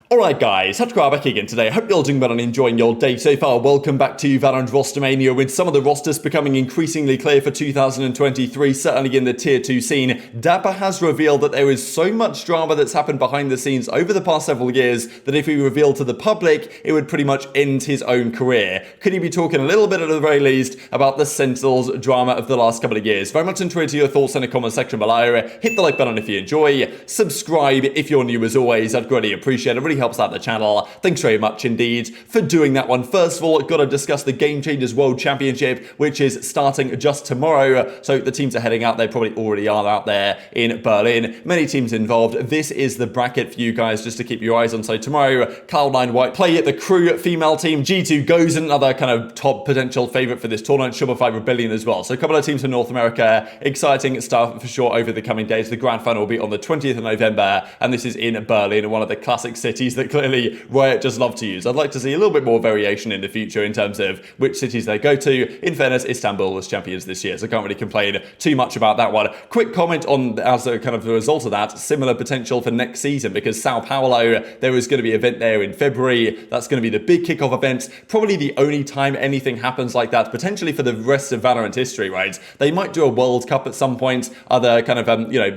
Alright guys, TacticalRab back again today. I hope you're all doing well and enjoying your day so far. Welcome back to VALORANT Rostermania, with some of the rosters becoming increasingly clear for 2023, certainly in the Tier 2 scene. Dapr has revealed that there is so much drama that's happened behind the scenes over the past several years that if he revealed to the public, it would pretty much end his own career. Could he be talking a little bit at the very least about the Sentinels drama of the last couple of years? Very much enjoyed your thoughts in the comment section below. Hit the like button if you enjoy. Subscribe if you're new as always. I'd greatly appreciate it. It really helps out the channel. Thanks very much indeed for doing that one. First of all, got to discuss the Game Changers World Championship, which is starting just tomorrow. So the teams are heading out. They probably already are out there in Berlin. Many teams involved. This is the bracket for you guys just to keep your eyes on. So tomorrow, Cloud9 White play at the Crew female team. G2 goes, another kind of top potential favorite for this tournament. Shopify Rebellion as well. So a couple of teams from North America. Exciting stuff for sure over the coming days. The grand final will be on the 20th of November, and this is in Berlin, one of the classic cities that clearly Riot just love to use. I'd like to see a little bit more variation in the future in terms of which cities they go to. In fairness, Istanbul was champions this year, so I can't really complain too much about that one. Quick comment on, as a kind of the result of that, similar potential for next season, because Sao Paulo, there is going to be an event there in February. That's going to be the big kickoff event. Probably the only time anything happens like that, potentially for the rest of Valorant history, right? They might do a World Cup at some point. Other kind of,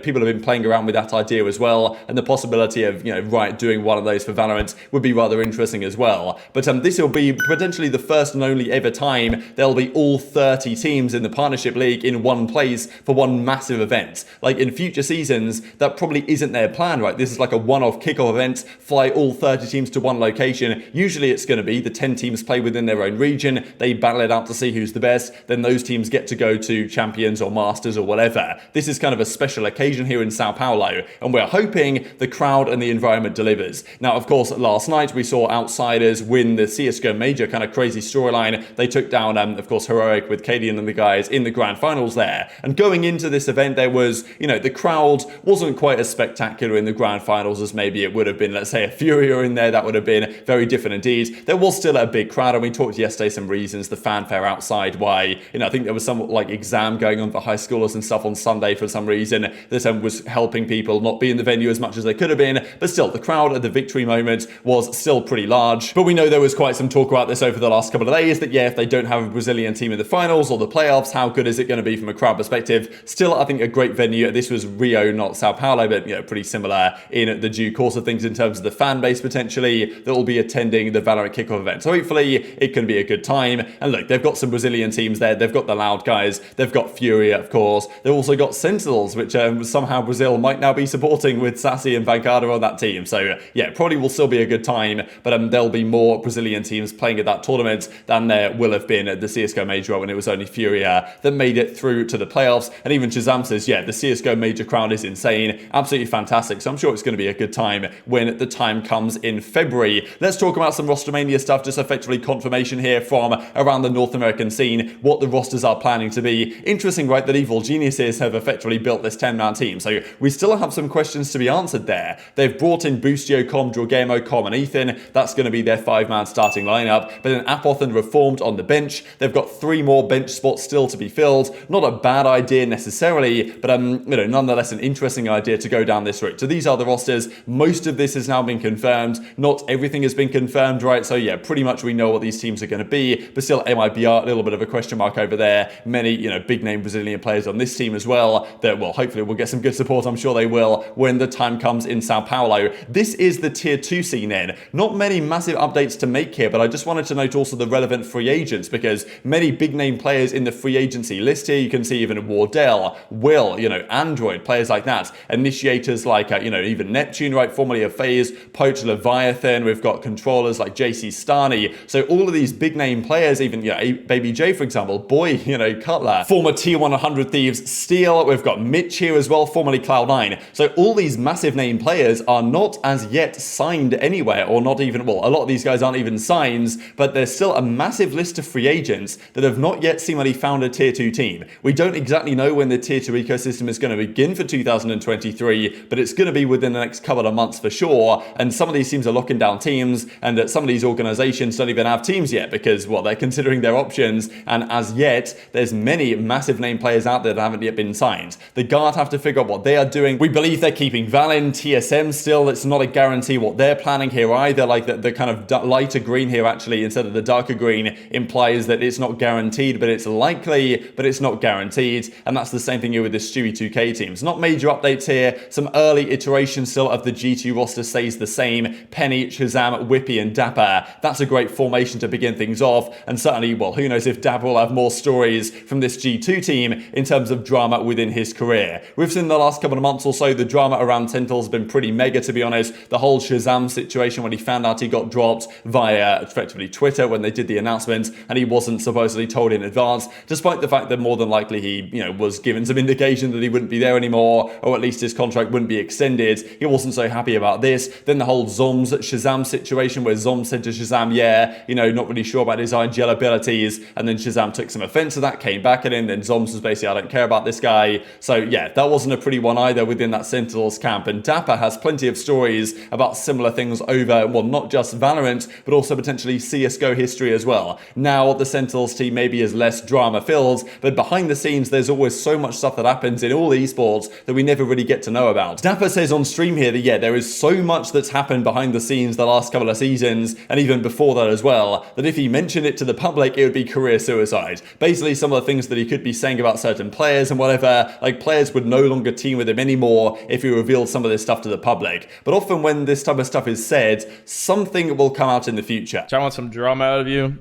people have been playing around with that idea as well, and the possibility of, Riot doing one of those for Valorant would be rather interesting as well. But this will be potentially the first and only ever time there'll be all 30 teams in the Partnership League in one place for one massive event. Like in future seasons, that probably isn't their plan, right? This is like a one-off kickoff event, fly all 30 teams to one location. Usually it's going to be the 10 teams play within their own region, they battle it out to see who's the best, then those teams get to go to Champions or Masters or whatever. This is kind of a special occasion here in Sao Paulo, and we're hoping the crowd and the environment delivers. Now, of course, last night we saw Outsiders win the CSGO Major, kind of crazy storyline. They took down, of course, Heroic with Cadian and the guys in the grand finals there. And going into this event, there was, the crowd wasn't quite as spectacular in the grand finals as maybe it would have been, let's say, a Furia in there. That would have been very different indeed. There was still a big crowd, and we talked yesterday some reasons, the fanfare outside, why, I think there was some exam going on for high schoolers and stuff on Sunday for some reason. This was helping people not be in the venue as much as they could have been, but still, the crowd at the victory moment was still pretty large. But we know there was quite some talk about this over the last couple of days, that if they don't have a Brazilian team in the finals or the playoffs, how good is it going to be from a crowd perspective? Still, I think a great venue. This was Rio, not Sao Paulo, but pretty similar in the due course of things in terms of the fan base potentially that will be attending the Valorant kickoff event. So hopefully it can be a good time. And look, they've got some Brazilian teams there. They've got the Loud guys. They've got Furia, of course. They've also got Sentinels, which somehow Brazil might now be supporting with Sassy and Vancada on that team. So probably will still be a good time, but there'll be more Brazilian teams playing at that tournament than there will have been at the CSGO Major when it was only Furia that made it through to the playoffs. And even ShahZaM says, the CSGO Major crowd is insane, absolutely fantastic. So I'm sure it's going to be a good time when the time comes in February. Let's talk about some Rostermania stuff, just effectively confirmation here from around the North American scene, what the rosters are planning to be. Interesting, right, that Evil Geniuses have effectively built this 10-man team. So we still have some questions to be answered there. They've brought in Boostio, Com, Drogemo, Com, and Ethan. That's going to be their 5-man starting lineup. But then Apoth and Reformed on the bench. They've got 3 more bench spots still to be filled. Not a bad idea necessarily, but nonetheless an interesting idea to go down this route. So these are the rosters. Most of this has now been confirmed. Not everything has been confirmed, right? So pretty much we know what these teams are going to be, but still MIBR, a little bit of a question mark over there. Many, big name Brazilian players on this team as well that, hopefully will get some good support. I'm sure they will when the time comes in Sao Paulo. This is the Tier 2 scene in. Not many massive updates to make here, but I just wanted to note also the relevant free agents, because many big name players in the free agency list here, you can see even Wardell, Will, Android, players like that. Initiators like, even Neptune, right, formerly of FaZe, Poach, Leviathan. We've got controllers like JC Stani. So all of these big name players, even, Baby J, for example, Boy, Cutler, former Tier 100 Thieves, Steel. We've got Mitch here as well, formerly Cloud9. So all these massive name players are not as yet signed anywhere, or not even, a lot of these guys aren't even signs, but there's still a massive list of free agents that have not yet seemingly found a Tier 2 team. We don't exactly know when the Tier 2 ecosystem is going to begin for 2023, but it's going to be within the next couple of months for sure. And some of these teams are locking down teams, and some of these organizations don't even have teams yet because, they're considering their options. And as yet, there's many massive name players out there that haven't yet been signed. The Guard have to figure out what they are doing. We believe they're keeping Valin, TSM still. It's not a guarantee what they're planning here either. Like the kind of lighter green here actually instead of the darker green implies that it's not guaranteed, but it's likely, but it's not guaranteed. And that's the same thing here with the Stewie 2K teams. Not major updates here. Some early iterations still of the G2 roster stays the same. Penny, ShahZaM, Whippy, and Dapr. That's a great formation to begin things off. And certainly, well, who knows if Dapr will have more stories from this G2 team in terms of drama within his career. We've seen the last couple of months or so, the drama around Sentinels has been pretty mega, to be honest. The whole ShahZaM situation when he found out he got dropped via effectively Twitter when they did the announcement, and he wasn't supposedly told in advance, despite the fact that more than likely he, was given some indication that he wouldn't be there anymore, or at least his contract wouldn't be extended. He wasn't so happy about this. Then the whole Zom's ShahZaM situation where Zom said to ShahZaM, yeah, not really sure about his IGL abilities, and then ShahZaM took some offense to that, came back at him, then Zoms was basically, I don't care about this guy. So yeah, that wasn't a pretty one either within that Sentinels camp, and Dapr has plenty of stories about similar things over, well, not just Valorant, but also potentially CSGO history as well. Now, the Sentinels team maybe is less drama-filled, but behind the scenes, there's always so much stuff that happens in all esports that we never really get to know about. Dapr says on stream here that, yeah, there is so much that's happened behind the scenes the last couple of seasons, and even before that as well, that if he mentioned it to the public, it would be career suicide. Basically, some of the things that he could be saying about certain players and whatever, like players would no longer team with him anymore if he revealed some of this stuff to the public. But often when this type of stuff is said, something will come out in the future. I want some drama out of you.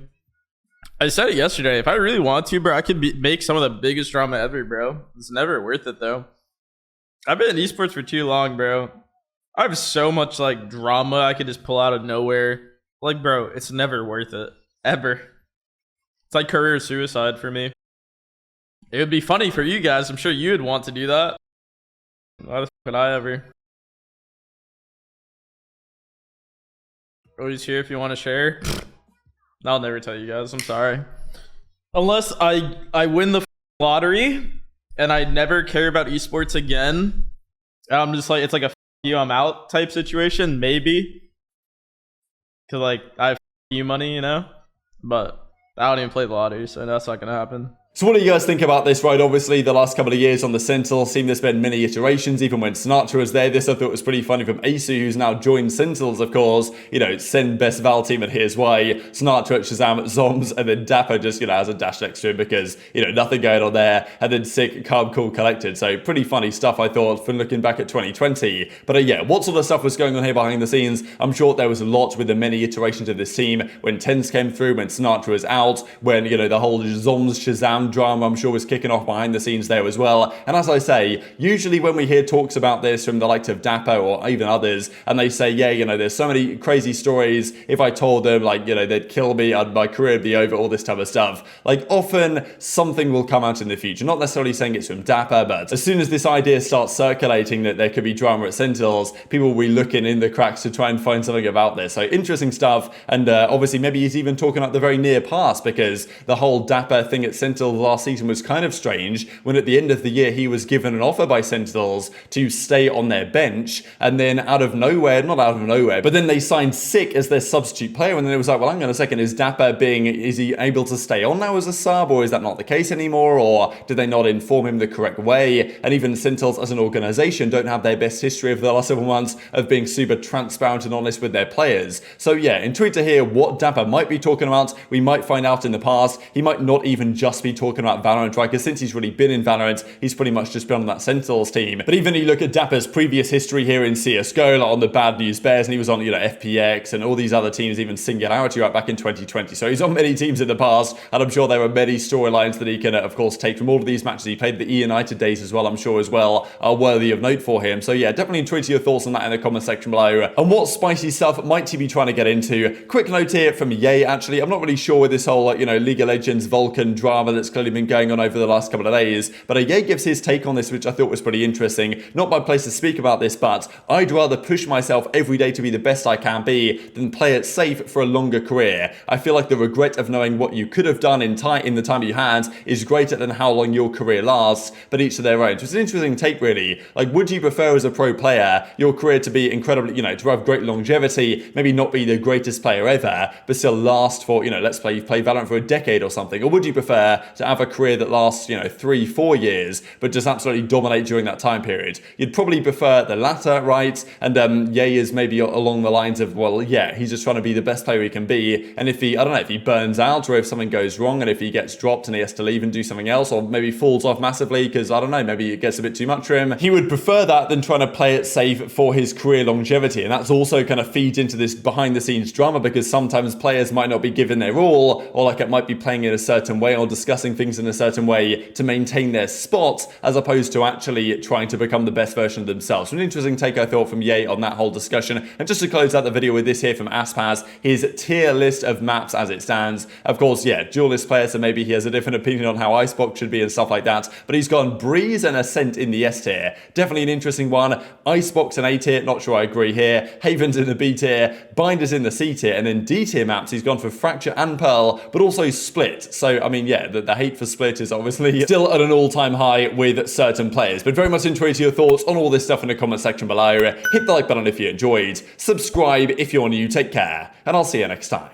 I said it yesterday. If I really want to, bro, I could make some of the biggest drama ever, bro. It's never worth it, though. I've been in esports for too long, bro. I have so much, like, drama I could just pull out of nowhere. Like, bro, it's never worth it. Ever. It's like career suicide for me. It would be funny for you guys. I'm sure you would want to do that. Why the f would I ever? Always here if you want to share. I'll never tell you guys. I'm sorry. Unless I win the lottery and I never care about esports again. I'm just like, it's like a f you, I'm out type situation. Maybe. Cause like I have you money, but I don't even play the lottery, so that's not gonna happen. So what do you guys think about this, right? Obviously, the last couple of years on the Sentinels team, there's been many iterations, even when Sinatraa was there. This I thought was pretty funny from Asu, who's now joined Sentinels, of course. Send best Val team, and here's why. Sinatraa, ShahZaM, Zoms, and then Dapr just, has a dash next to him because, nothing going on there. And then Sick, Calm, Cool, Collected. So pretty funny stuff, I thought, from looking back at 2020. But yeah, what sort of stuff was going on here behind the scenes? I'm sure there was a lot with the many iterations of this team. When TenZ came through, when Sinatraa was out, when, the whole Zoms, ShahZaM drama, I'm sure was kicking off behind the scenes there as well. And as I say, usually when we hear talks about this from the likes of Dapr or even others, and they say, yeah, there's so many crazy stories, if I told them, like, they'd kill me, my career would be over, all this type of stuff. Like, often something will come out in the future. Not necessarily saying it's from Dapr, but as soon as this idea starts circulating that there could be drama at Sentinels, people will be looking in the cracks to try and find something about this. So interesting stuff. And obviously maybe he's even talking about the very near past, because the whole Dapr thing at Sentinels last season was kind of strange when at the end of the year he was given an offer by Sentinels to stay on their bench, and then not out of nowhere, but then they signed Sick as their substitute player, and then it was like, well, hang on a second, is he able to stay on now as a sub, or is that not the case anymore, or did they not inform him the correct way? And even Sentinels as an organization don't have their best history over the last several months of being super transparent and honest with their players. So yeah, intrigued to hear what Dapr might be talking about. We might find out in the past. He might not even just be talking about Valorant, right? Because since he's really been in Valorant, he's pretty much just been on that Sentinels team. But even you look at Dapr's previous history here in CSGO, like on the Bad News Bears, and he was on, FPX and all these other teams, even Singularity right back in 2020. So he's on many teams in the past, and I'm sure there are many storylines that he can, of course, take from all of these matches. He played the E-United days as well, I'm sure as well, are worthy of note for him. So yeah, definitely intrigued to your thoughts on that in the comment section below. And what spicy stuff might he be trying to get into? Quick note here from Ye, actually. I'm not really sure with this whole, League of Legends Vulcan drama that's clearly been going on over the last couple of days, but Ye gives his take on this, which I thought was pretty interesting. Not my place to speak about this, but I'd rather push myself every day to be the best I can be than play it safe for a longer career. I feel like the regret of knowing what you could have done in the time you had is greater than how long your career lasts, but each to their own. So it's an interesting take, really. Like, would you prefer as a pro player your career to be incredibly, to have great longevity, maybe not be the greatest player ever, but still last for, let's play Valorant for a decade or something? Or would you prefer to have a career that lasts, 3-4 years, but just absolutely dominate during that time period. You'd probably prefer the latter, right? And Ye is maybe along the lines of, well, yeah, he's just trying to be the best player he can be. And if he, I don't know, if he burns out or if something goes wrong and if he gets dropped and he has to leave and do something else, or maybe falls off massively because, I don't know, maybe it gets a bit too much for him, he would prefer that than trying to play it safe for his career longevity. And that's also kind of feeds into this behind the scenes drama, because sometimes players might not be given their all, or like it might be playing in a certain way or discussing things in a certain way to maintain their spot, as opposed to actually trying to become the best version of themselves. So an interesting take, I thought, from Ye on that whole discussion. And just to close out the video with this here from Aspaz, his tier list of maps as it stands. Of course, yeah, duelist player, so maybe he has a different opinion on how Icebox should be and stuff like that, but he's gone Breeze and Ascent in the S tier. Definitely an interesting one. Icebox in A tier, not sure I agree here. Haven's in the B tier, Binders in the C tier, and then D tier maps, he's gone for Fracture and Pearl, but also Split. So, I mean, yeah, the hate for Split is obviously still at an all-time high with certain players, but very much interested your thoughts on all this stuff in the comment section below. Hit the like button if you enjoyed, subscribe if you're new, take care, and I'll see you next time.